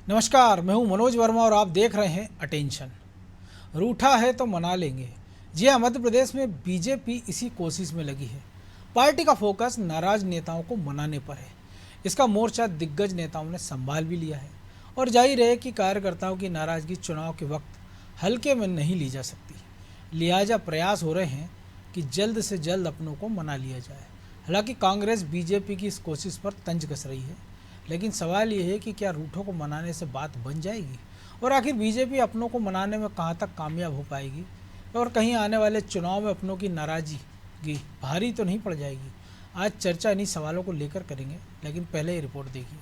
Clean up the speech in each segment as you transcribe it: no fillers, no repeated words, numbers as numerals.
नमस्कार, मैं हूं मनोज वर्मा और आप देख रहे हैं अटेंशन। रूठा है तो मना लेंगे। जी हाँ, मध्य प्रदेश में बीजेपी इसी कोशिश में लगी है। पार्टी का फोकस नाराज नेताओं को मनाने पर है। इसका मोर्चा दिग्गज नेताओं ने संभाल भी लिया है और जाहिर है कि कार्यकर्ताओं की नाराजगी चुनाव के वक्त हल्के में नहीं ली जा सकती। लिहाजा प्रयास हो रहे हैं कि जल्द से जल्द अपनों को मना लिया जाए। हालांकि कांग्रेस बीजेपी की इस कोशिश पर तंज कस रही है, लेकिन सवाल ये है कि क्या रूठों को मनाने से बात बन जाएगी और आखिर बीजेपी अपनों को मनाने में कहाँ तक कामयाब हो पाएगी और कहीं आने वाले चुनाव में अपनों की नाराजगी भारी तो नहीं पड़ जाएगी। आज चर्चा इन्हीं सवालों को लेकर करेंगे, लेकिन पहले ये रिपोर्ट देखिए।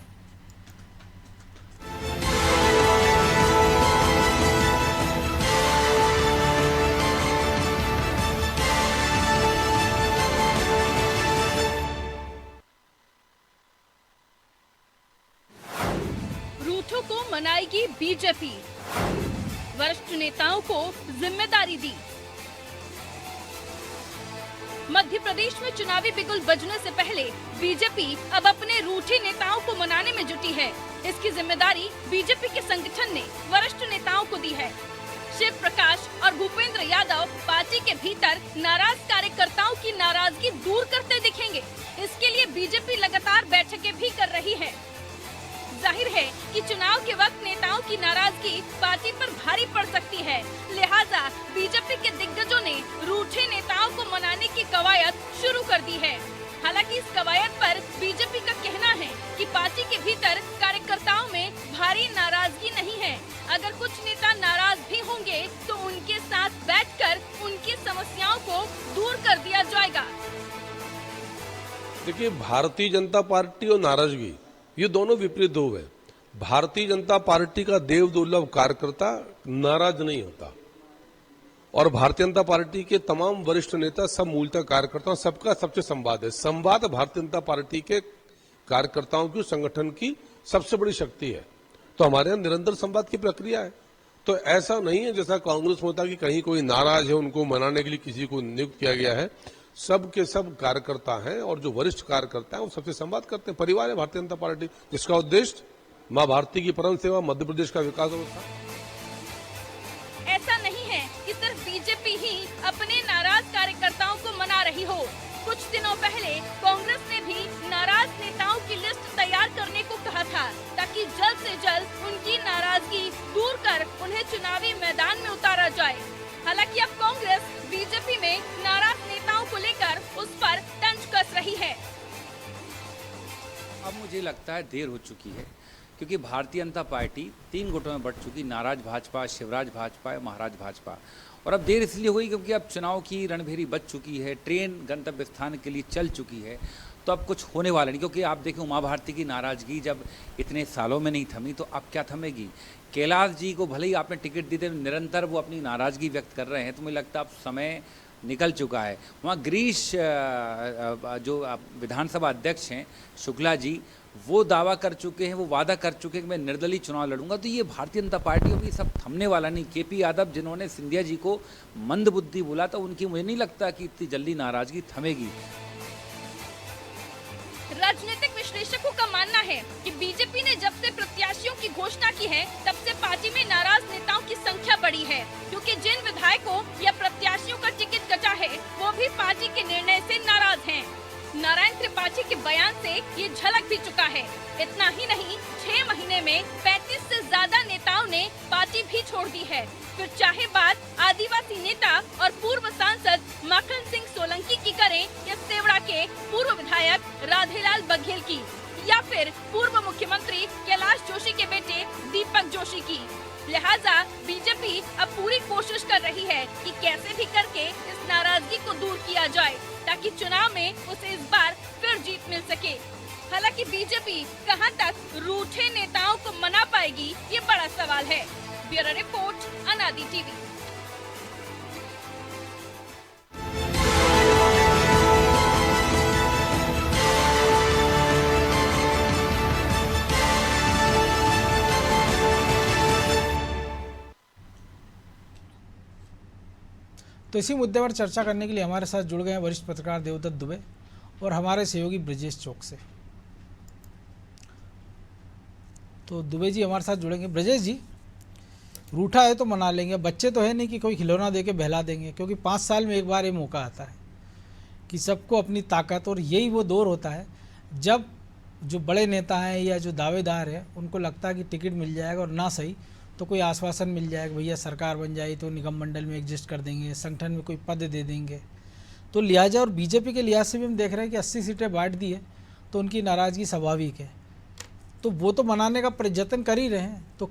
रूठों को मनाएगी बीजेपी, वरिष्ठ नेताओं को जिम्मेदारी दी। मध्य प्रदेश में चुनावी बिगुल बजने से पहले बीजेपी अब अपने रूठे नेताओं को मनाने में जुटी है। इसकी जिम्मेदारी बीजेपी के संगठन ने वरिष्ठ नेताओं को दी है। शिव प्रकाश और भूपेंद्र यादव पार्टी के भीतर नाराज कार्यकर्ताओं की नाराजगी दूर करते दिखेंगे। इसके लिए बीजेपी लगातार बैठकें भी कर रही है। जाहिर है कि चुनाव के वक्त नेताओं की नाराजगी पार्टी पर भारी पड़ सकती है। लिहाजा बीजेपी के दिग्गजों ने रूठे नेताओं को मनाने की कवायद शुरू कर दी है। हालांकि इस कवायद पर बीजेपी का कहना है कि पार्टी के भीतर कार्यकर्ताओं में भारी नाराजगी नहीं है। अगर कुछ नेता नाराज भी होंगे तो उनके साथ बैठकर उनकी समस्याओं को दूर कर दिया जाएगा। देखिए, भारतीय जनता पार्टी और नाराजगी ये दोनों विपरीत ध्रुव है। भारतीय जनता पार्टी का देव दुर्लभ कार्यकर्ता नाराज नहीं होता और भारतीय जनता पार्टी के तमाम वरिष्ठ नेता सब मूलतः कार्यकर्ता, सबका सबसे संवाद है। संवाद भारतीय जनता पार्टी के कार्यकर्ताओं की संगठन की सबसे बड़ी शक्ति है। तो हमारे यहाँ निरंतर संवाद की प्रक्रिया है। तो ऐसा नहीं है जैसा कांग्रेस में होता कि कहीं कोई नाराज है उनको मनाने के लिए किसी को नियुक्त किया गया है। सब के सब कार्यकर्ता हैं और जो वरिष्ठ कार्यकर्ता हैं वो सबसे संवाद करते हैं। परिवार है भारतीय जनता पार्टी, जिसका उद्देश्य मां भारती की परम सेवा, मध्य प्रदेश का विकास व्यवस्था। ऐसा नहीं है कि सिर्फ बीजेपी ही अपने नाराज कार्यकर्ताओं को मना रही हो। कुछ दिनों पहले कांग्रेस ने भी नाराज नेताओं की लिस्ट तैयार करने को कहा था, ताकि जल्द से जल्द उनकी नाराजगी दूर कर उन्हें चुनावी मैदान में उतारा जाए। हालांकि अब कांग्रेस बीजेपी में नाराज नेताओं को लेकर उस पर तंज कस रही है। अब मुझे लगता है देर हो चुकी है, क्योंकि भारतीय जनता पार्टी 3 गुटों में बढ़ चुकी। नाराज भाजपा, शिवराज भाजपा, महाराज भाजपा। और अब देर इसलिए हुई क्योंकि अब चुनाव की रणभेरी बज चुकी है, ट्रेन गंतव्य स्थान के लिए चल चुकी है। तो अब कुछ होने वाला नहीं, क्योंकि आप देखें उमा भारती की नाराजगी जब इतने सालों में नहीं थमी तो अब क्या थमेगी। कैलाश जी को भले ही आपने टिकट दी थी, निरंतर वो अपनी नाराजगी व्यक्त कर रहे हैं। तो मुझे लगता है अब समय निकल चुका है। वहाँ गिरीश जो विधानसभा अध्यक्ष हैं शुक्ला जी, वो दावा कर चुके हैं, वो वादा कर चुके हैं कि मैं निर्दलीय चुनाव लड़ूंगा। तो ये भारतीय जनता पार्टी को भी सब थमने वाला नहीं। केपी यादव जिन्होंने सिंधिया जी को मंदबुद्धि बोला था, उनकी मुझे नहीं लगता कि इतनी जल्दी नाराजगी थमेगी। राजनीतिक विश्लेषकों का मानना है कि बीजेपी ने जब से प्रत्याशियों की घोषणा की है तब से पार्टी में नाराज नेताओं की संख्या बढ़ी है, क्योंकि जिन विधायकों या प्रत्याशियों का टिकट कटा है वो भी पार्टी के निर्णय से नाराज हैं। नारायण त्रिपाठी के बयान से ये झलक भी चुका है। इतना ही नहीं, 6 महीने में 35 से ज्यादा नेताओं ने पार्टी भी छोड़ दी है। फिर चाहे बात आदिवासी नेता और पूर्व सांसद माखन सिंह सोलंकी की करें या सेवड़ा के पूर्व विधायक राधेलाल बघेल की, या फिर पूर्व मुख्यमंत्री कैलाश जोशी के बेटे दीपक जोशी की। लिहाजा बीजेपी अब पूरी कोशिश कर रही है कि कैसे भी करके इस नाराजगी को दूर किया जाए, ताकि चुनाव में उसे इस बार फिर जीत मिल सके। हालांकि बीजेपी कहां तक रूठे नेताओं को मना पाएगी, ये बड़ा सवाल है। ब्यूरो रिपोर्ट, अनादि टीवी। तो इसी मुद्दे पर चर्चा करने के लिए हमारे साथ जुड़ गए हैं वरिष्ठ पत्रकार देवदत्त दुबे और हमारे सहयोगी ब्रजेश चौक से। तो दुबे जी हमारे साथ जुड़ेंगे। ब्रजेश जी, रूठा है तो मना लेंगे, बच्चे तो है नहीं कि कोई खिलौना दे के बहला देंगे, क्योंकि 5 साल में एक बार ये मौका आता है कि सबको अपनी ताकत, और यही वो दौर होता है जब जो बड़े नेता हैं या जो दावेदार हैं उनको लगता है कि टिकट मिल जाएगा, और ना सही तो कोई आश्वासन मिल जाएगा, भैया सरकार बन जाए तो निगम मंडल में एडजस्ट कर देंगे, संगठन में कोई पद दे देंगे। तो लिहाजा और बीजेपी के लिहाज से भी हम देख रहे हैं कि 80 सीटें बांट दी है तो उनकी नाराज़गी स्वाभाविक है, तो वो तो मनाने का प्रयत्न कर ही रहे हैं। तो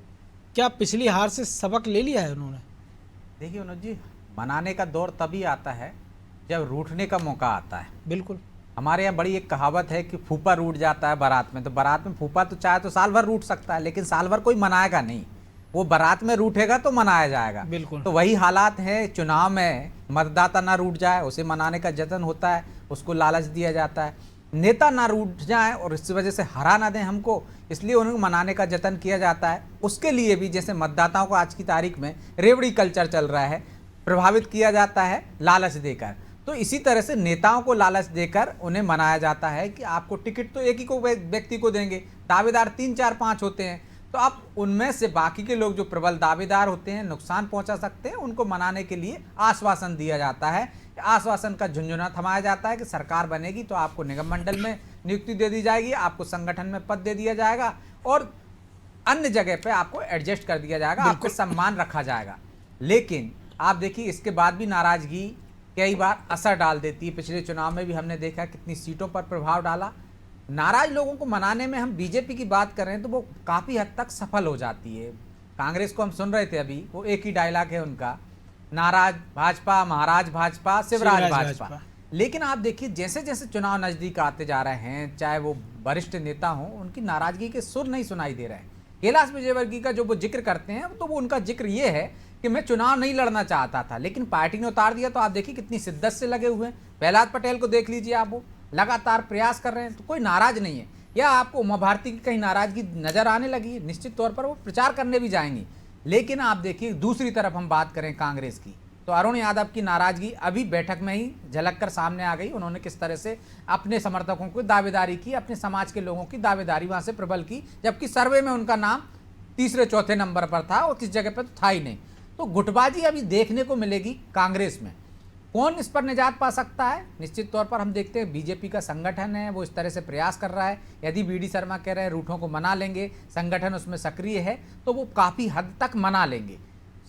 क्या पिछली हार से सबक ले लिया है उन्होंने? देखिए अनुज जी, मनाने का दौर तभी आता है जब रूठने का मौका आता है। बिल्कुल। हमारे यहाँ बड़ी एक कहावत है कि फूफा रूठ जाता है बारात में, तो बारात में फूफा तो चाहे तो साल भर रूठ सकता है, लेकिन साल भर कोई मनाएगा नहीं, वो बारात में रूठेगा तो मनाया जाएगा। बिल्कुल। तो वही हालात है चुनाव में, मतदाता ना रूठ जाए उसे मनाने का जतन होता है, उसको लालच दिया जाता है, नेता ना रूठ जाए और इस वजह से हरा ना दें हमको, इसलिए उन्हें मनाने का जतन किया जाता है। उसके लिए भी जैसे मतदाताओं को आज की तारीख में रेवड़ी कल्चर चल रहा है, प्रभावित किया जाता है लालच देकर, तो इसी तरह से नेताओं को लालच देकर उन्हें मनाया जाता है कि आपको टिकट तो एक ही को व्यक्ति को देंगे, दावेदार 3 4 5 होते हैं, तो आप उनमें से बाकी के लोग जो प्रबल दावेदार होते हैं, नुकसान पहुंचा सकते हैं, उनको मनाने के लिए आश्वासन दिया जाता है। आश्वासन का झुंझुना थमाया जाता है कि सरकार बनेगी तो आपको निगम मंडल में नियुक्ति दे दी जाएगी, आपको संगठन में पद दे दिया जाएगा और अन्य जगह पे आपको एडजस्ट कर दिया जाएगा, आपको सम्मान रखा जाएगा। लेकिन आप देखिए इसके बाद भी नाराजगी कई बार असर डाल देती है। पिछले चुनाव में भी हमने देखा कितनी सीटों पर प्रभाव डाला। नाराज लोगों को मनाने में हम बीजेपी की बात कर रहे हैं तो वो काफ़ी हद तक सफल हो जाती है। कांग्रेस को हम सुन रहे थे अभी, वो एक ही डायलॉग है उनका, नाराज भाजपा, महाराज भाजपा, शिवराज भाजपा। लेकिन आप देखिए जैसे जैसे चुनाव नज़दीक आते जा रहे हैं, चाहे वो वरिष्ठ नेता हों, उनकी नाराजगी के सुर नहीं सुनाई दे रहे हैं। कैलाश विजयवर्गीय का जो वो जिक्र करते हैं तो वो उनका जिक्र ये है कि मैं चुनाव नहीं लड़ना चाहता था, लेकिन पार्टी ने उतार दिया। तो आप देखिए कितनी शिद्दत से लगे हुए हैं। प्रहलाद पटेल को देख लीजिए आप, वो लगातार प्रयास कर रहे हैं, तो कोई नाराज नहीं है। या आपको उमा भारती की कहीं नाराजगी नजर आने लगी है? निश्चित तौर पर वो प्रचार करने भी जाएंगी। लेकिन आप देखिए दूसरी तरफ हम बात करें कांग्रेस की, तो अरुण यादव की नाराजगी अभी बैठक में ही झलक कर सामने आ गई। उन्होंने किस तरह से अपने समर्थकों की दावेदारी की, अपने समाज के लोगों की दावेदारी वहां से प्रबल की, जबकि सर्वे में उनका नाम 3 4 नंबर पर था और किस जगह पर तो था ही नहीं। तो गुटबाजी अभी देखने को मिलेगी कांग्रेस में। कौन इस पर निजात पा सकता है? निश्चित तौर पर हम देखते हैं बीजेपी का संगठन है, वो इस तरह से प्रयास कर रहा है। यदि बीडी शर्मा कह रहे हैं रूठों को मना लेंगे, संगठन उसमें सक्रिय है, तो वो काफ़ी हद तक मना लेंगे।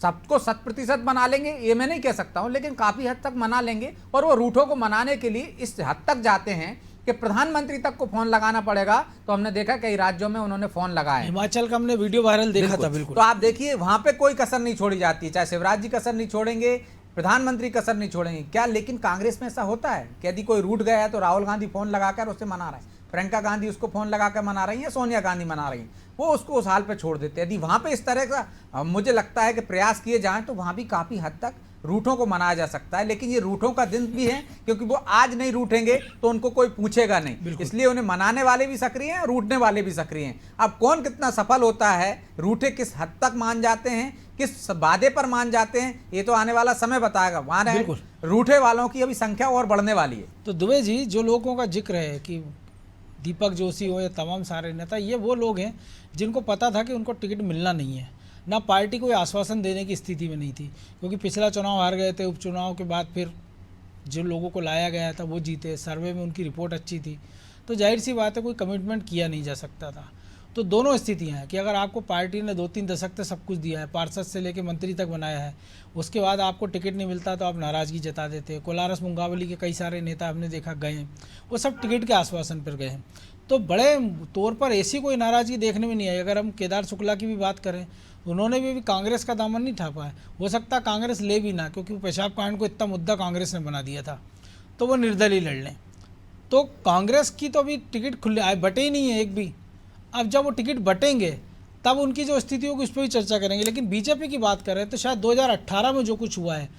सबको 100% मना लेंगे ये मैं नहीं कह सकता हूँ, लेकिन काफ़ी हद तक मना लेंगे। और वो रूठों को मनाने के लिए इस हद तक जाते हैं कि प्रधानमंत्री तक को फोन लगाना पड़ेगा। तो हमने देखा कई राज्यों में उन्होंने फोन लगाए। हिमाचल का हमने वीडियो वायरल देखा था। बिल्कुल। तो आप देखिए वहां पे कोई कसर नहीं छोड़ी जाती, चाहे शिवराज जी कसर नहीं छोड़ेंगे, प्रधानमंत्री कसर नहीं छोड़ेंगे क्या। लेकिन कांग्रेस में ऐसा होता है कि यदि कोई रूठ गया है तो राहुल गांधी फोन लगाकर उसे मना रहे हैं, प्रियंका गांधी उसको फोन लगाकर मना रही है, सोनिया गांधी मना रही है, वो उसको उस हाल पे छोड़ देते हैं। यदि वहां पे इस तरह का मुझे लगता है कि प्रयास किए जाएं तो वहां भी काफी हद तक रूठों को मनाया जा सकता है। लेकिन ये रूठों का दिन भी है, क्योंकि वो आज नहीं रूठेंगे तो उनको कोई पूछेगा नहीं, इसलिए उन्हें मनाने वाले भी सक्रिय हैं, रूठने वाले भी सक्रिय हैं। अब कौन कितना सफल होता है, रूठे किस हद तक मान जाते हैं, किस वादे पर मान जाते हैं, ये तो आने वाला समय बताएगा। वहां रूठे वालों की अभी संख्या और बढ़ने वाली है। तो दुबे जी, जो लोगों का जिक्र है कि दीपक जोशी हो या तमाम सारे नेता, ये वो लोग हैं जिनको पता था कि उनको टिकट मिलना नहीं है, ना पार्टी कोई आश्वासन देने की स्थिति में नहीं थी, क्योंकि पिछला चुनाव हार गए थे। उपचुनाव के बाद फिर जो लोगों को लाया गया था वो जीते, सर्वे में उनकी रिपोर्ट अच्छी थी, तो जाहिर सी बात है कोई कमिटमेंट किया नहीं जा सकता था। तो दोनों स्थितियां हैं कि अगर आपको पार्टी ने 2-3 दशक तक सब कुछ दिया है, पार्षद से लेकर मंत्री तक बनाया है, उसके बाद आपको टिकट नहीं मिलता तो आप नाराज़गी जता देते। कोलारस मुंगावली के कई सारे नेता हमने देखा गए हैं, वो सब टिकट के आश्वासन पर गए हैं। तो बड़े तौर पर ऐसी कोई नाराज़गी देखने में नहीं आई। अगर हम केदार शुक्ला की भी बात करें, उन्होंने भी कांग्रेस का दामन नहीं थापा है। हो सकता है कांग्रेस ले भी ना, क्योंकि पेशाब कांड को इतना मुद्दा कांग्रेस ने बना दिया था, तो वो निर्दलीय लड़ लें। तो कांग्रेस की तो अभी टिकट खुले बटे ही नहीं है एक भी। अब जब वो टिकट बटेंगे तब उनकी जो स्थिति होगी उस पर भी चर्चा करेंगे। लेकिन बीजेपी की बात करें तो शायद 2018 में जो कुछ हुआ है,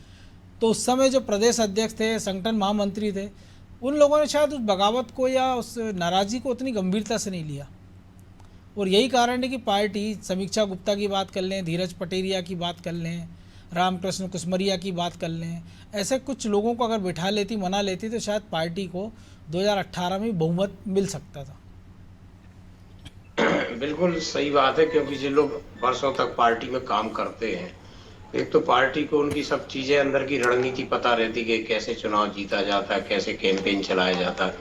तो उस समय जो प्रदेश अध्यक्ष थे, संगठन महामंत्री थे, उन लोगों ने शायद उस बगावत को या उस नाराज़गी को उतनी गंभीरता से नहीं लिया। और यही कारण है कि पार्टी समीक्षा गुप्ता की बात कर लें, धीरज पटेरिया की बात कर लें, रामकृष्ण कुसमरिया की बात कर लें, ऐसे कुछ लोगों को अगर बिठा लेती, मना लेती, तो शायद पार्टी को 2018 में बहुमत मिल सकता था। बिल्कुल सही बात है, क्योंकि जो लोग वर्षों तक पार्टी में काम करते हैं, एक तो पार्टी को उनकी सब चीजें अंदर की रणनीति पता रहती कि कैसे चुनाव जीता जाता है, कैसे कैंपेन चलाया जाता है।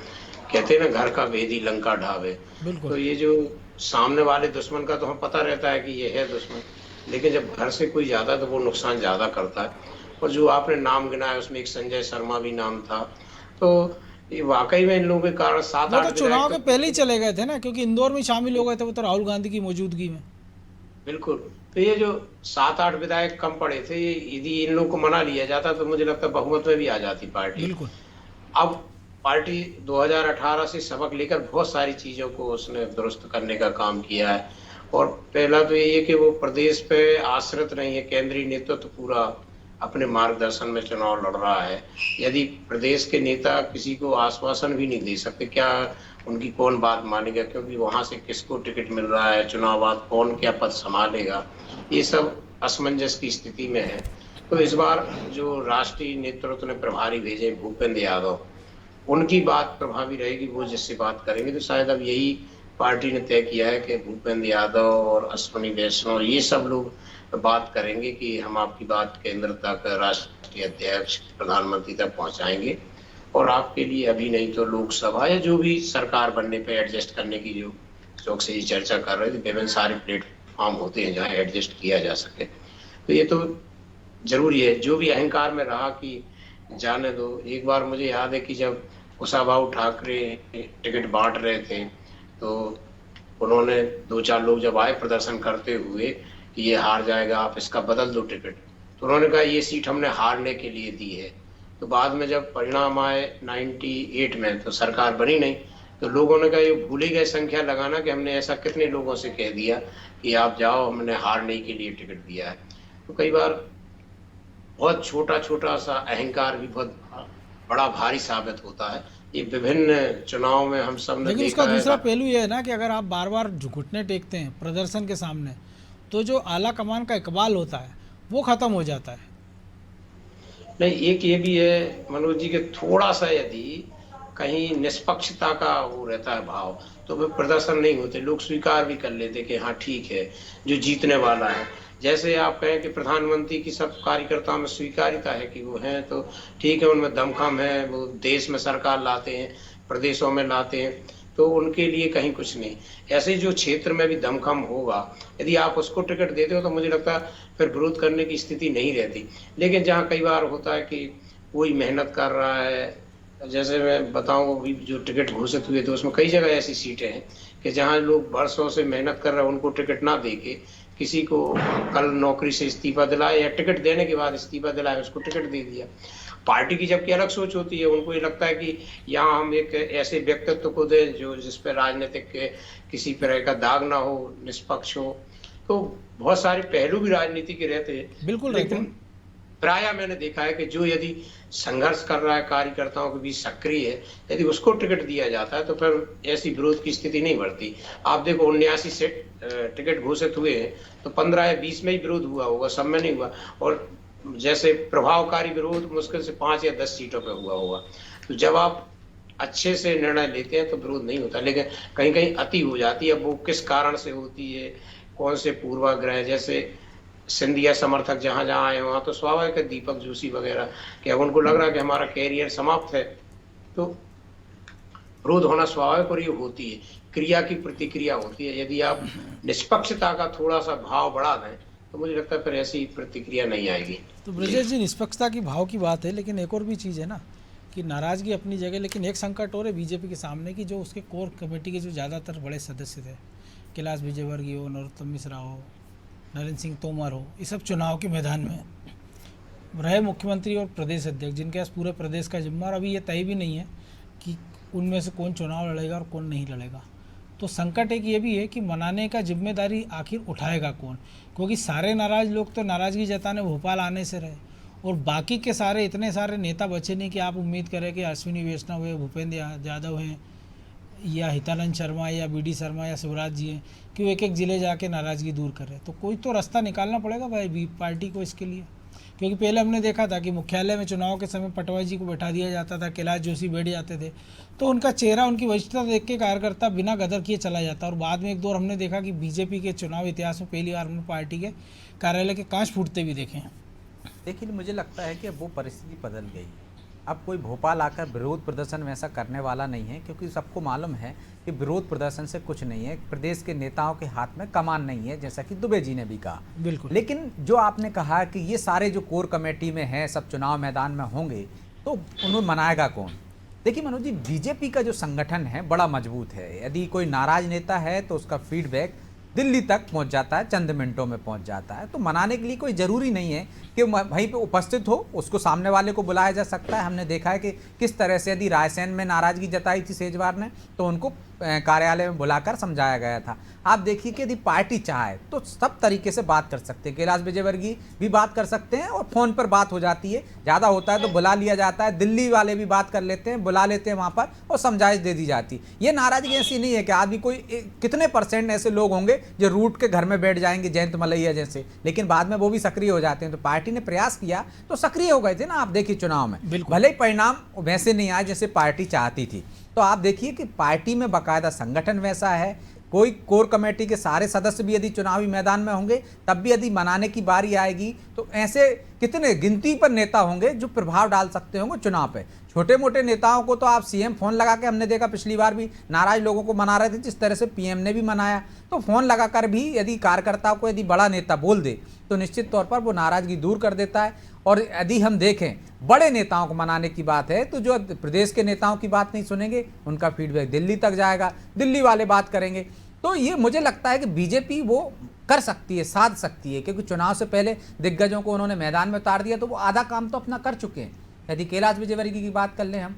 कहते हैं ना, घर का भेदी लंका ढावे। बिल्कुल। तो ये जो सामने वाले दुश्मन का तो हमें पता रहता है कि ये है दुश्मन, लेकिन जब घर से कोई जाता है तो वो नुकसान ज्यादा करता है। और जो आपने नाम गिनाया उसमें एक संजय शर्मा भी नाम था, तो ये वाकई में इन लोगों के कारण वो तो चुनाव के पहले ही चले गए थे ना, क्योंकि इंदौर में शामिल हो गए थे वो तो राहुल गांधी की मौजूदगी में। बिल्कुल। तो ये जो 7-8 विधायक कम पड़े थे, ये यदि इन लोगों को मना लिया जाता तो मुझे लगता है बहुमत में भी आ जाती पार्टी। बिल्कुल। अब पार्टी 2018 से सबक लेकर बहुत सारी चीजों को उसने दुरुस्त करने का काम किया है। और पहला तो ये है कि वो प्रदेश पे आश्रित नहीं है, केंद्रीय नेतृत्व पूरा अपने मार्गदर्शन में चुनाव लड़ रहा है। यदि प्रदेश के नेता किसी को आश्वासन भी नहीं दे सकते, क्या उनकी कौन बात मानेगा, क्योंकि वहां से किसको टिकट मिल रहा है, चुनाव बाद कौन क्या पद संभालेगा, ये सब असमंजस की स्थिति में है। तो इस बार जो राष्ट्रीय नेतृत्व ने प्रभारी भेजे भूपेंद्र यादव, उनकी बात प्रभावी रहेगी, वो जिससे बात करेंगे। तो शायद अब यही पार्टी ने तय किया है कि भूपेंद्र यादव और अश्विनी वैष्णव ये सब लोग बात करेंगे कि हम आपकी बात केंद्र तक, राष्ट्रीय अध्यक्ष, प्रधानमंत्री तक पहुंचाएंगे, और आपके लिए अभी नहीं तो लोकसभा या जो भी सरकार बनने पे एडजस्ट करने की जो लोग से चर्चा कर रहे थे, विभिन्न सारे प्लेटफॉर्म होते हैं जहाँ एडजस्ट किया जा सके। तो ये तो जरूरी है। जो भी अहंकार में रहा कि जाने दो, एक बार मुझे याद है कि जब कुशाभाऊ ठाकरे टिकट बांट रहे थे तो उन्होंने 2-4 लोग जब आए प्रदर्शन करते हुए कि ये हार जाएगा, आप इसका बदल दो टिकट, तो उन्होंने कहा ये सीट हमने हारने के लिए दी है। तो बाद में जब परिणाम आए 98 में तो सरकार बनी नहीं, तो लोगों ने कहा ये भूले गए संख्या लगाना कि हमने ऐसा कितने लोगों से कह दिया कि आप जाओ, हमने हारने के लिए टिकट दिया है। तो कई बार बहुत छोटा छोटा सा अहंकार भी बहुत बड़ा भारी साबित होता है। ये विभिन्न चुनाव में हम सब ने लेकिन देखा उसका है। दूसरा पहलू ये है ना कि अगर आप बार बार घुटने टेकते हैं प्रदर्शन के सामने, तो जो आला कमान का इकबाल होता है वो खत्म हो जाता है। नहीं, एक ये भी है मनोज जी के, थोड़ा सा यदि कहीं निष्पक्षता का वो रहता है भाव, तो वे प्रदर्शन नहीं होते, लोग स्वीकार भी कर लेते कि हाँ ठीक है जो जीतने वाला है। जैसे आप कहें कि प्रधानमंत्री की सब कार्यकर्ताओं में स्वीकारिता है कि वो हैं, तो ठीक है, उनमें दमखम है, वो देश में सरकार लाते हैं, प्रदेशों में लाते हैं, तो उनके लिए कहीं कुछ नहीं। ऐसे जो क्षेत्र में भी दमखम होगा, यदि आप उसको टिकट देते हो तो मुझे लगता है फिर विरोध करने की स्थिति नहीं रहती। लेकिन जहाँ कई बार होता है कि कोई मेहनत कर रहा है, जैसे मैं बताऊं अभी जो टिकट घोषित हुए थे उसमें कई जगह ऐसी सीटें हैं कि जहाँ लोग वर्षों से मेहनत कर रहे हैं, उनको टिकट ना देके किसी को कल नौकरी से इस्तीफा दिलाए या टिकट देने के बाद इस्तीफा दिलाए, उसको टिकट दे दिया। पार्टी की जबकि अलग सोच होती है, उनको ये लगता है कि यहाँ हम एक ऐसे व्यक्तित्व को दें जो जिसपे राजनीतिक किसी तरह का दाग ना हो, निष्पक्ष हो। तो बहुत सारे पहलू भी राजनीति के रहते हैं। बिल्कुल, लेकिन प्राय मैंने देखा है कि जो यदि संघर्ष कर रहा है, कार्यकर्ताओं के बीच सक्रिय है, यदि उसको टिकट दिया जाता है तो फिर ऐसी विरोध की स्थिति नहीं बढ़ती। आप देखो 79 से टिकट घोषित हुए हैं तो 15 या 20 में ही विरोध हुआ होगा, सब में नहीं हुआ। और जैसे प्रभावकारी विरोध मुश्किल से 5 या 10 सीटों पे हुआ होगा। तो जब आप अच्छे से निर्णय लेते हैं तो विरोध नहीं होता, लेकिन कहीं कहीं अति हो जाती है। वो किस कारण से होती है, कौन से पूर्वाग्रह, जैसे सिंधिया समर्थक जहां जहां आए वहां तो स्वाभाविक है दीपक जोशी वगैरह कि अब उनको लग रहा है कि हमारा कैरियर समाप्त है, तो विरोध होना स्वाभाविक और ये होती है, क्रिया की प्रतिक्रिया होती है। यदि आप निष्पक्षता का थोड़ा सा भाव बढ़ा दें तो मुझे लगता है फिर ऐसी प्रतिक्रिया नहीं आएगी। तो ब्रजेश जी, निष्पक्षता की भाव की बात है, लेकिन एक और भी चीज़ है ना कि नाराज़गी अपनी जगह, लेकिन एक संकट और है बीजेपी के सामने की जो उसके कोर कमेटी के जो ज़्यादातर बड़े सदस्य थे, कैलाश विजयवर्गीय हो, नरोत्तम मिश्रा हो, नरेंद्र सिंह तोमर हो, ये सब चुनाव के मैदान में रहे मुख्यमंत्री और प्रदेश अध्यक्ष, जिनके पास पूरे प्रदेश का जिम्मा, और अभी ये तय भी नहीं है कि उनमें से कौन चुनाव लड़ेगा और कौन नहीं लड़ेगा। तो संकट एक ये भी है कि मनाने का जिम्मेदारी आखिर उठाएगा कौन, क्योंकि सारे नाराज़ लोग तो नाराज़गी जताने भोपाल आने से रहे, और बाकी के सारे इतने सारे नेता बचे नहीं कि आप उम्मीद करें कि अश्विनी वैष्णव है, भूपेंद्र यादव हैं, या हितानंद शर्मा या BD शर्मा या शिवराज जी हैं कि वो एक एक ज़िले जाके नाराज़गी दूर करें। तो कोई तो रास्ता निकालना पड़ेगा भाई पार्टी को इसके लिए, क्योंकि पहले हमने देखा था कि मुख्यालय में चुनाव के समय पटवारी जी को बैठा दिया जाता था, कैलाश जोशी बैठ जाते थे, तो उनका चेहरा, उनकी वरिष्ठता देख के कार्यकर्ता बिना गदर किए चला जाता। और बाद में एक दौर हमने देखा कि बीजेपी के चुनाव इतिहास में पहली बार हमने पार्टी के कार्यालय के कांच फूटते भी देखे हैं। लेकिन मुझे लगता है कि अब वो परिस्थिति बदल गई है। अब कोई भोपाल आकर विरोध प्रदर्शन वैसा करने वाला नहीं है, क्योंकि सबको मालूम है कि विरोध प्रदर्शन से कुछ नहीं है। प्रदेश के नेताओं के हाथ में कमान नहीं है, जैसा कि दुबे जी ने भी कहा। बिल्कुल। लेकिन जो आपने कहा कि ये सारे जो कोर कमेटी में हैं सब चुनाव मैदान में होंगे, तो उन्हें मनाएगा कौन? देखिए मनोज जी, बीजेपी का जो संगठन है बड़ा मजबूत है। यदि कोई नाराज नेता है तो उसका फीडबैक दिल्ली तक पहुंच जाता है, चंद मिनटों में पहुंच जाता है। तो मनाने के लिए कोई ज़रूरी नहीं है कि वहीं पे उपस्थित हो, उसको सामने वाले को बुलाया जा सकता है। हमने देखा है कि किस तरह से यदि रायसेन में नाराज़गी जताई थी सेजवार ने, तो उनको कार्यालय में बुलाकर समझाया गया था। आप देखिए कि यदि पार्टी चाहे तो सब तरीके से बात कर सकते हैं। कैलाश विजयवर्गीय भी बात कर सकते हैं और फ़ोन पर बात हो जाती है, ज़्यादा होता है तो बुला लिया जाता है। दिल्ली वाले भी बात कर लेते हैं, बुला लेते हैं वहाँ पर और समझाइश दे दी जाती है। ये नाराज़गी ऐसी नहीं है कि आदमी कोई कितने % ऐसे लोग होंगे जो रूट के घर में बैठ जाएंगे, जयंत मलैया जैसे, लेकिन बाद में वो भी सक्रिय हो जाते हैं। तो पार्टी ने प्रयास किया तो सक्रिय हो गए थे ना। आप देखिए चुनाव में भले ही परिणाम वैसे नहीं आए जैसे पार्टी चाहती थी, तो आप देखिए कि पार्टी में बाकायदा संगठन वैसा है। कोई कोर कमेटी के सारे सदस्य भी यदि चुनावी मैदान में होंगे, तब भी यदि मनाने की बारी आएगी तो ऐसे कितने गिनती पर नेता होंगे जो प्रभाव डाल सकते होंगे चुनाव पे। छोटे मोटे नेताओं को तो आप सीएम फ़ोन लगा के, हमने देखा पिछली बार भी नाराज लोगों को मना रहे थे, जिस तरह से पीएम ने भी मनाया। तो फ़ोन लगाकर भी यदि कार्यकर्ताओं को यदि बड़ा नेता बोल दे तो निश्चित तौर पर वो नाराज़गी दूर कर देता है। और यदि हम देखें बड़े नेताओं को मनाने की बात है तो जो प्रदेश के नेताओं की बात नहीं सुनेंगे, उनका फीडबैक दिल्ली तक जाएगा, दिल्ली वाले बात करेंगे। तो ये मुझे लगता है कि बीजेपी वो कर सकती है, साध सकती है, क्योंकि चुनाव से पहले दिग्गजों को उन्होंने मैदान में उतार दिया, तो वो आधा काम तो अपना कर चुके हैं। यदि कैलाश विजयवर्गीय की बात कर लें, हम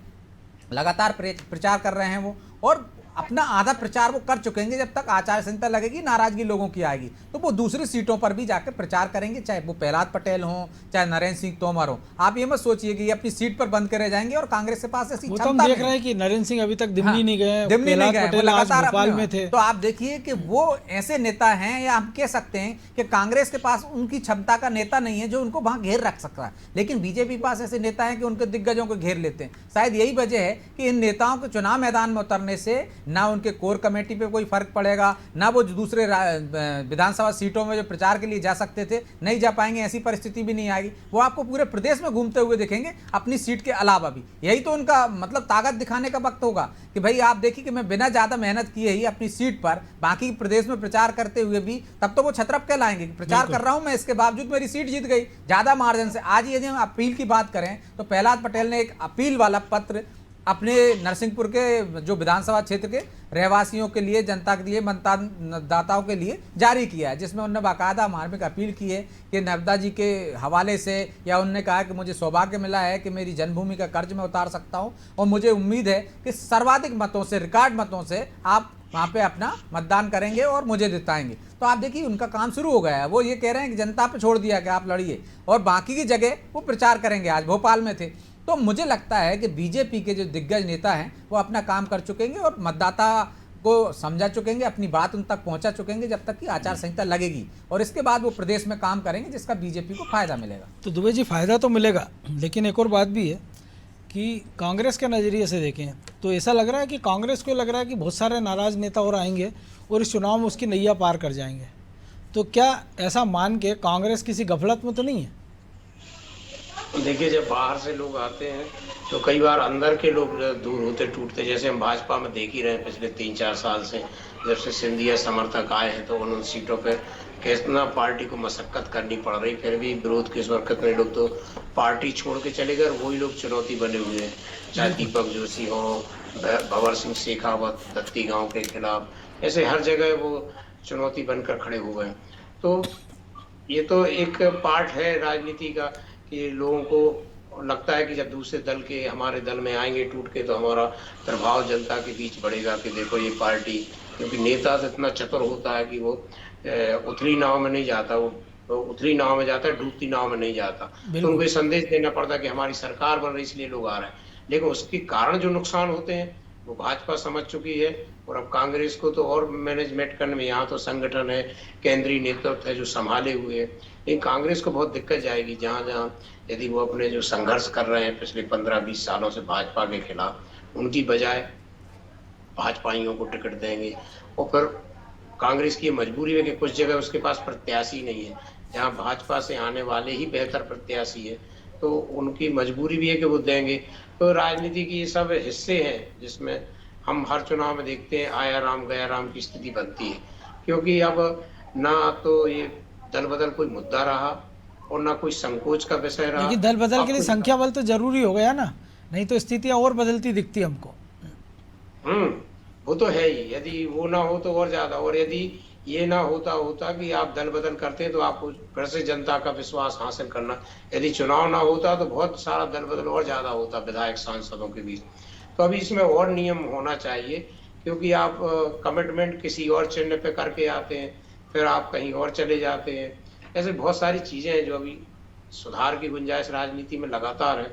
लगातार प्रचार कर रहे हैं वो, और अपना आधा प्रचार वो कर चुकेंगे। जब तक आचार संहिता लगेगी, नाराजगी लोगों की आएगी, तो वो दूसरी सीटों पर भी जाकर प्रचार करेंगे, चाहे वो प्रहलाद पटेल हो, चाहे नरेंद्र सिंह तोमर हो। आप ये मत सोचिए कि ये अपनी सीट पर बंद करे जाएंगे, और कांग्रेस के पास ऐसी क्षमता हम देख रहे हैं कि नरेंद्र सिंह अभी तक दिल्ली नहीं गए, दिल्ली नहीं गए, लगातार भोपाल में थे। तो आप देखिए कि वो ऐसे नेता हैं, या हम कह सकते हैं कि कांग्रेस के पास उनकी क्षमता का नेता नहीं है जो उनको वहां घेर रख सकता है, लेकिन बीजेपी पास ऐसे नेता हैं कि उनके दिग्गजों को घेर लेते हैं। शायद यही वजह है कि इन नेताओं के चुनाव मैदान में उतरने से ना उनके कोर कमेटी पे कोई फर्क पड़ेगा, ना वो दूसरे विधानसभा सीटों में जो प्रचार के लिए जा सकते थे नहीं जा पाएंगे, ऐसी परिस्थिति भी नहीं आएगी। वो आपको पूरे प्रदेश में घूमते हुए दिखेंगे अपनी सीट के अलावा भी। यही तो उनका मतलब ताकत दिखाने का वक्त होगा कि भाई आप देखिए कि मैं बिना ज़्यादा मेहनत किए ही अपनी सीट पर बाकी प्रदेश में प्रचार करते हुए भी, तब तो वो छत्रप कहलाएंगे कि प्रचार कर रहा हूं मैं, इसके बावजूद मेरी सीट जीत गई ज़्यादा मार्जिन से। आज यदि हम अपील की बात करें तो प्रहलाद पटेल ने एक अपील वाला पत्र अपने नरसिंहपुर के जो विधानसभा क्षेत्र के रहवासियों के लिए, जनता के लिए, मतदाताओं के लिए जारी किया है, जिसमें उन्होंने बाकायदा मार्मिक अपील की है कि नर्मदा जी के हवाले से, या उन्होंने कहा कि मुझे सौभाग्य मिला है कि मेरी जन्मभूमि का कर्ज मैं उतार सकता हूं, और मुझे उम्मीद है कि सर्वाधिक मतों से, रिकॉर्ड मतों से आप वहाँ पे अपना मतदान करेंगे और मुझे जिताएंगे। तो आप देखिए उनका काम शुरू हो गया है। वो ये कह रहे हैं कि जनता पे छोड़ दिया कि आप लड़िए, और बाकी की जगह वो प्रचार करेंगे। आज भोपाल में थे। तो मुझे लगता है कि बीजेपी के जो दिग्गज नेता हैं वो अपना काम कर चुकेंगे और मतदाता को समझा चुकेंगे, अपनी बात उन तक पहुंचा चुकेंगे जब तक कि आचार संहिता लगेगी, और इसके बाद वो प्रदेश में काम करेंगे जिसका बीजेपी को फायदा मिलेगा। तो दुबे जी, फायदा तो मिलेगा, लेकिन एक और बात भी है कि कांग्रेस के नज़रिए से देखें तो ऐसा लग रहा है कि कांग्रेस को लग रहा है कि बहुत सारे नाराज नेता और आएंगे और इस चुनाव में उसकी नैया पार कर जाएंगे। तो क्या ऐसा मान के कांग्रेस किसी गफलत में तो नहीं है? देखिए, जब बाहर से लोग आते हैं तो कई बार अंदर के लोग दूर होते टूटते, जैसे हम भाजपा में देख ही रहे हैं पिछले 3-4 साल से, जब से सिंधिया समर्थक आए हैं तो उन सीटों पर कितना पार्टी को मशक्कत करनी पड़ रही, फिर भी विरोध के इस वक्त में लोग तो पार्टी छोड़ के चले गए, वही लोग चुनौती बने हुए हैं, चाहे दीपक जोशी हो, भंवर सिंह शेखावत दत्ती गांव के खिलाफ, ऐसे हर जगह वो चुनौती बनकर खड़े हुए हैं। तो ये तो एक पार्ट है राजनीति का कि लोगों को लगता है कि जब दूसरे दल के हमारे दल में आएंगे टूट के तो हमारा प्रभाव जनता के बीच बढ़ेगा कि देखो ये पार्टी, क्योंकि नेता तो इतना चतुर होता है कि वो उथली नाव में नहीं जाता, वो उथली नाव में जाता है, डूबती नाव में नहीं जाता। तो उनको संदेश देना पड़ता है कि हमारी सरकार बन रही इसलिए लोग आ रहे हैं, लेकिन उसके कारण जो नुकसान होते हैं वो भाजपा समझ चुकी है। और अब कांग्रेस को तो और मैनेजमेंट करने में, यहाँ तो संगठन है, केंद्रीय नेतृत्व है जो संभाले हुए है, लेकिन कांग्रेस को बहुत दिक्कत जाएगी जहाँ जहाँ यदि वो अपने जो संघर्ष कर रहे हैं पिछले 15-20 सालों से भाजपा के खिलाफ, उनकी बजाय भाजपाइयों को टिकट देंगे। और फिर कांग्रेस की मजबूरी है कि कुछ जगह उसके पास प्रत्याशी नहीं है, जहाँ भाजपा से आने वाले ही बेहतर प्रत्याशी है, तो उनकी मजबूरी भी है कि वो देंगे। तो राजनीति की ये सब हिस्से हैं जिसमें हम हर चुनाव में देखते हैं आया राम गया राम की स्थिति बनती है, क्योंकि अब ना तो ये दल बदल कोई मुद्दा रहा और ना कोई संकोच का विषय रहा। लेकिन दल बदल के लिए संख्या बल तो जरूरी हो गया ना, नहीं तो स्थितियां और बदलती दिखती हमको। वो तो है ही, यदि वो ना हो तो और ज्यादा, और यदि ये ना होता कि आप दल बदल करते तो आपको फिर से जनता का विश्वास हासिल करना, यदि चुनाव ना होता तो बहुत सारा दल बदल और ज्यादा होता विधायक सांसदों के बीच। तो अभी इसमें और नियम होना चाहिए, क्योंकि आप कमिटमेंट किसी और चिन्ह पे करके आते हैं, फिर आप कहीं और चले जाते हैं। ऐसे बहुत सारी चीजें हैं जो अभी सुधार की गुंजाइश राजनीति में लगातार है।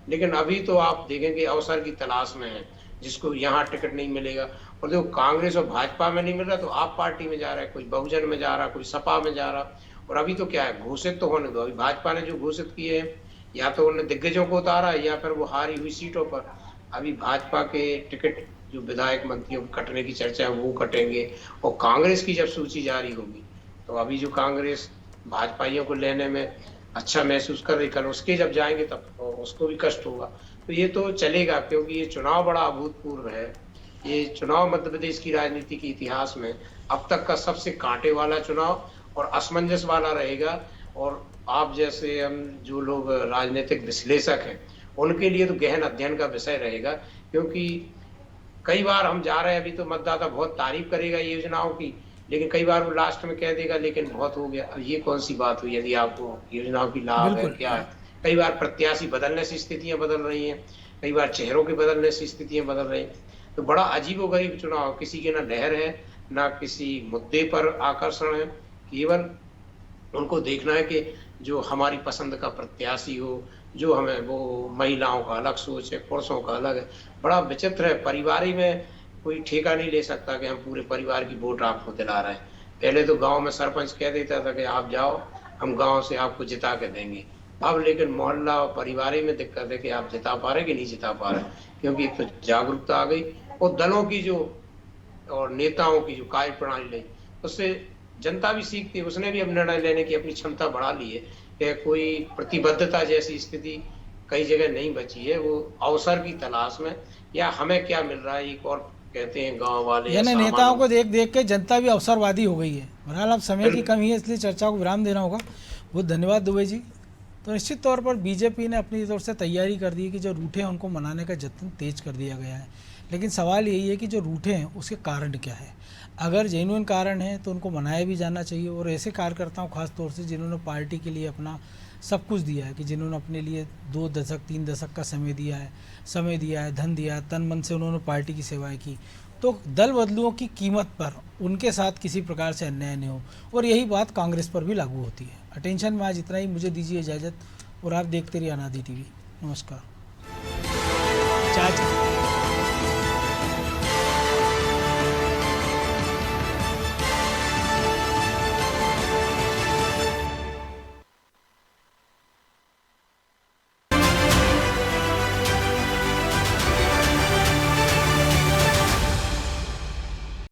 लेकिन अभी तो आप देखेंगे अवसर की तलाश में है, जिसको यहाँ टिकट नहीं मिलेगा। और देखो कांग्रेस और भाजपा में नहीं मिल रहा तो आप पार्टी में जा रहा है, कोई बहुजन में जा रहा, कोई सपा में जा रहा। और अभी तो क्या है, घोषित तो होने दो। अभी भाजपा ने जो घोषित किए हैं, या तो उन्होंने दिग्गजों को उतारा या फिर वो हारी हुई सीटों पर अभी भाजपा के टिकट जो विधायक मंत्रियों को कटने की चर्चा है वो कटेंगे। और कांग्रेस की जब सूची जारी होगी तो अभी जो कांग्रेस भाजपाइयों को लेने में अच्छा महसूस कर रही, कल उसके जब जाएंगे तब उसको भी कष्ट होगा। तो ये तो चलेगा, क्योंकि ये चुनाव बड़ा अभूतपूर्व है। ये चुनाव मध्य प्रदेश की राजनीति के इतिहास में अब तक का सबसे कांटे वाला चुनाव और असमंजस वाला रहेगा। और आप जैसे हम जो लोग राजनीतिक विश्लेषक हैं उनके लिए तो गहन अध्ययन का विषय रहेगा, क्योंकि कई बार हम जा रहे हैं, अभी तो मतदाता बहुत तारीफ करेगा योजनाओं की, लेकिन कई बार वो लास्ट में कह देगा लेकिन बहुत हो गया। अब ये कौन सी बात हुई यदि आपको योजनाओं की लाभ है क्या है। कई बार प्रत्याशी बदलने से स्थितियां बदल रही हैं, कई बार चेहरों के बदलने से स्थितियां बदल रही हैं। तो बड़ा अजीबोगरीब चुनाव, किसी के ना लहर है ना किसी मुद्दे पर आकर्षण है, केवल उनको देखना है कि जो हमारी पसंद का प्रत्याशी हो, जो हमें वो महिलाओं का अलग सोच है, पुरुषों का अलग है। बड़ा विचित्र है, परिवारी में कोई ठेका नहीं ले सकता कि हम पूरे परिवार की वोट आपको दिला रहे हैं। पहले तो गांव में सरपंच कह देता था कि आप जाओ, हम गांव से आपको जिता के देंगे। अब लेकिन मोहल्ला और परिवार में दिक्कत है कि आप जिता पा रहे कि नहीं जिता पा रहे, क्योंकि एक तो जागरूकता आ गई और दलों की जो और नेताओं की जो कार्य प्रणाली रही उससे जनता भी सीखती है। उसने भी अब निर्णय लेने की अपनी क्षमता बढ़ा ली है कि कोई प्रतिबद्धता जैसी स्थिति कई जगह नहीं बची है। वो अवसर की तलाश में या हमें क्या मिल रहा है, एक और कहते हैं गांव वाले, यानी नेताओं को देख देख के जनता भी अवसरवादी हो गई है। बहरहाल अब समय की कमी है इसलिए चर्चा को विराम देना होगा। बहुत धन्यवाद दुबे जी। तो निश्चित तौर पर बीजेपी ने अपनी तरफ से तैयारी कर दी है कि जो रूठे हैं उनको मनाने का जत्न तेज कर दिया गया है। लेकिन सवाल यही है कि जो रूठे हैं उसके कारण क्या है। अगर जेन्युइन कारण है तो उनको मनाया भी जाना चाहिए। और ऐसे कार्यकर्ताओं खास तौर से जिन्होंने पार्टी के लिए अपना सब कुछ दिया है, कि जिन्होंने अपने लिए 2 दशक 3 दशक का समय दिया है, धन दिया है, तन मन से उन्होंने पार्टी की सेवाएं की, तो दल बदलुओं की कीमत पर उनके साथ किसी प्रकार से अन्याय नहीं हो। और यही बात कांग्रेस पर भी लागू होती है। अटेंशन में आज इतना ही। मुझे दीजिए इजाज़त और आप देखते रहिए अनादि टीवी। नमस्कार। चाचा